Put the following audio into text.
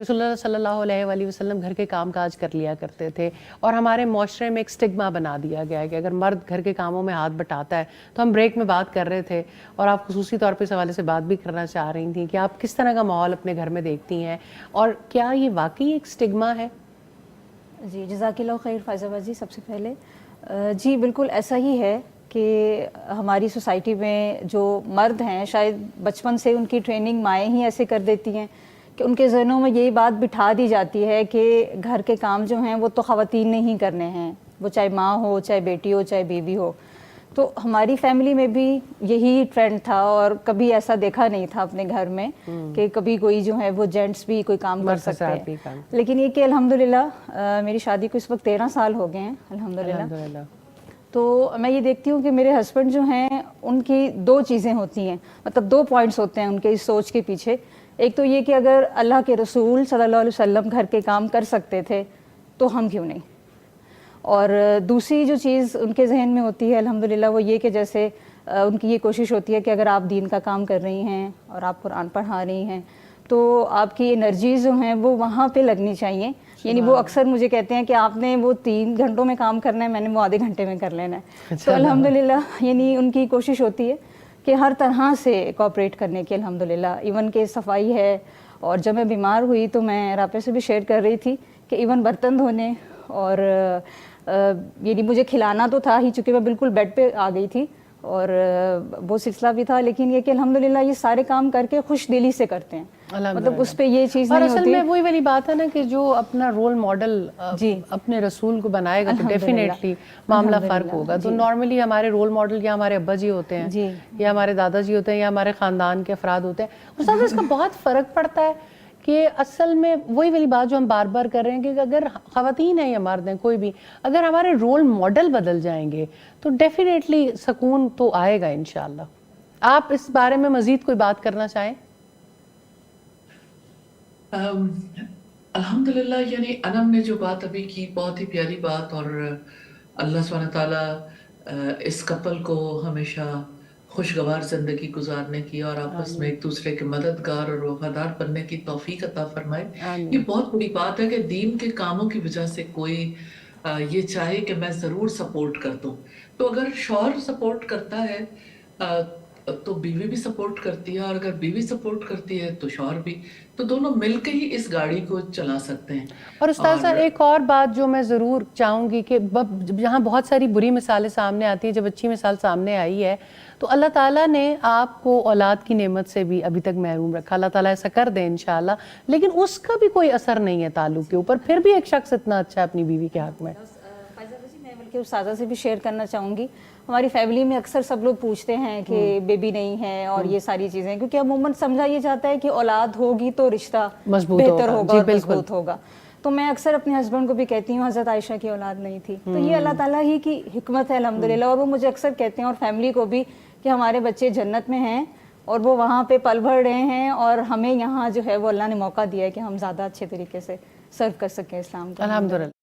رسول اللہ صلی اللہ علیہ وآلہ وسلم گھر کے کام کاج کر لیا کرتے تھے، اور ہمارے معاشرے میں ایک سٹگما بنا دیا گیا ہے کہ اگر مرد گھر کے کاموں میں ہاتھ بٹاتا ہے تو ہم بریک میں بات کر رہے تھے اور آپ خصوصی طور پہ اس حوالے سے بات بھی کرنا چاہ رہی تھیں کہ آپ کس طرح کا ماحول اپنے گھر میں دیکھتی ہیں اور کیا یہ واقعی ایک سٹگما ہے؟ جی جزاک اللہ خیر فائزہ بازی. سب سے پہلے جی بالکل ایسا ہی ہے کہ ہماری سوسائٹی میں جو مرد ہیں شاید بچپن سے ان کی ٹریننگ مائیں ہی ایسے کر دیتی ہیں کہ ان کے ذہنوں میں یہی بات بٹھا دی جاتی ہے کہ گھر کے کام جو ہیں وہ تو خواتین نے ہی کرنے ہیں، وہ چاہے ماں ہو، چاہے بیٹی ہو، چاہے بیوی ہو. تو ہماری فیملی میں بھی یہی ٹرینڈ تھا اور کبھی ایسا دیکھا نہیں تھا اپنے گھر میں کہ کبھی کوئی جو ہے وہ جینٹس بھی کوئی کام کر سکتے ہیں. لیکن یہ کہ الحمدللہ میری شادی کو اس وقت 13 سال ہو گئے ہیں الحمدللہ. تو میں یہ دیکھتی ہوں کہ میرے ہسبینڈ جو ہیں ان کی دو چیزیں ہوتی ہیں، مطلب دو پوائنٹس ہوتے ہیں ان کے اس سوچ کے پیچھے. ایک تو یہ کہ اگر اللہ کے رسول صلی اللہ علیہ وسلم گھر کے کام کر سکتے تھے تو ہم کیوں نہیں. اور دوسری جو چیز ان کے ذہن میں ہوتی ہے الحمدللہ وہ یہ کہ جیسے ان کی یہ کوشش ہوتی ہے کہ اگر آپ دین کا کام کر رہی ہیں اور آپ قرآن پڑھا رہی ہیں تو آپ کی انرجیز جو ہیں وہ وہاں پہ لگنی چاہیے. یعنی وہ اکثر مجھے کہتے ہیں کہ آپ نے وہ 3 گھنٹوں میں کام کرنا ہے، میں نے وہ آدھے گھنٹے میں کر لینا ہے. تو الحمدللہ یعنی ان کی کوشش ہوتی ہے کہ ہر طرح سے کوآپریٹ کرنے کی الحمدللہ. ایون کہ صفائی ہے، اور جب میں بیمار ہوئی تو میں راپے سے بھی شیئر کر رہی تھی کہ ایون برتن دھونے اور یعنی مجھے کھلانا تو تھا ہی چونکہ میں بالکل بیڈ پہ آ گئی تھی اور وہ سلسلہ بھی تھا، لیکن یہ کہ الحمدللہ یہ سارے کام کر کے خوش دلی سے کرتے ہیں. مطلب اس پہ یہ چیز نہیں ہوتی. اور اصل میں وہی والی بات ہے نا کہ جو اپنا رول ماڈل اپنے رسول کو بنائے گا تو ڈیفینیٹلی معاملہ فرق ہوگا. تو نارملی ہمارے رول ماڈل یا ہمارے ابا جی ہوتے ہیں یا ہمارے دادا جی ہوتے ہیں یا ہمارے خاندان کے افراد ہوتے ہیں. استاد اس کا بہت فرق پڑتا ہے کہ اصل میں وہی والی بات جو ہم بار بار کر رہے ہیں کہ اگر خواتین ہیں یا مرد ہیں کوئی بھی، اگر ہمارے رول ماڈل بدل جائیں گے تو ڈیفینیٹلی سکون تو آئے گا انشاءاللہ. آپ اس بارے میں مزید کوئی بات کرنا چاہیں؟ الحمدللہ یعنی انم نے جو بات ابھی کی بہت ہی پیاری بات، اور اللہ سبحانہ تعالیٰ اس کپل کو ہمیشہ خوشگوار زندگی گزارنے کی اور آپس میں ایک دوسرے کے مددگار اور وفادار بننے کی توفیق عطا فرمائے. یہ بہت بڑی بات ہے کہ دین کے کاموں کی وجہ سے کوئی یہ چاہے کہ میں ضرور سپورٹ کر دوں. تو اگر شوہر سپورٹ کرتا ہے تو بیوی بھی سپورٹ کرتی ہے، اور اگر بیوی سپورٹ کرتی ہے تو شوہر بھی، تو دونوں مل کے ہی اس گاڑی کو چلا سکتے ہیں. اور استاذہ ایک اور بات جو میں ضرور چاہوں گی کہ جہاں بہت ساری بری مثالیں سامنے آتی ہیں، جب اچھی مثال سامنے آئی ہے تو اللہ تعالیٰ نے آپ کو اولاد کی نعمت سے بھی ابھی تک محروم رکھا. اللہ تعالیٰ ایسا کر دے انشاءاللہ، لیکن اس کا بھی کوئی اثر نہیں ہے تعلق کے اوپر. پھر بھی ایک شخص اتنا اچھا ہے اپنی بیوی کے حق میں. میں بلکہ استاذہ سے بھی شیئر کرنا چاہوں گی. ہماری فیملی میں اکثر سب لوگ پوچھتے ہیں کہ بیبی نہیں ہے اور یہ ساری چیزیں، کیونکہ عموماً سمجھا یہ جاتا ہے کہ اولاد ہوگی تو رشتہ بہتر ہوگا اور مضبوط ہوگا. تو میں اکثر اپنے ہسبینڈ کو بھی کہتی ہوں حضرت عائشہ کی اولاد نہیں تھی، تو یہ اللہ تعالیٰ ہی کی حکمت ہے الحمدللہ. اور وہ مجھے اکثر کہتے ہیں اور فیملی کو بھی کہ ہمارے بچے جنت میں ہیں اور وہ وہاں پہ پل بھر رہے ہیں، اور ہمیں یہاں جو ہے وہ اللہ نے موقع دیا ہے کہ ہم زیادہ اچھے طریقے سے سرو کر سکیں اسلام کو. الحمدللہ.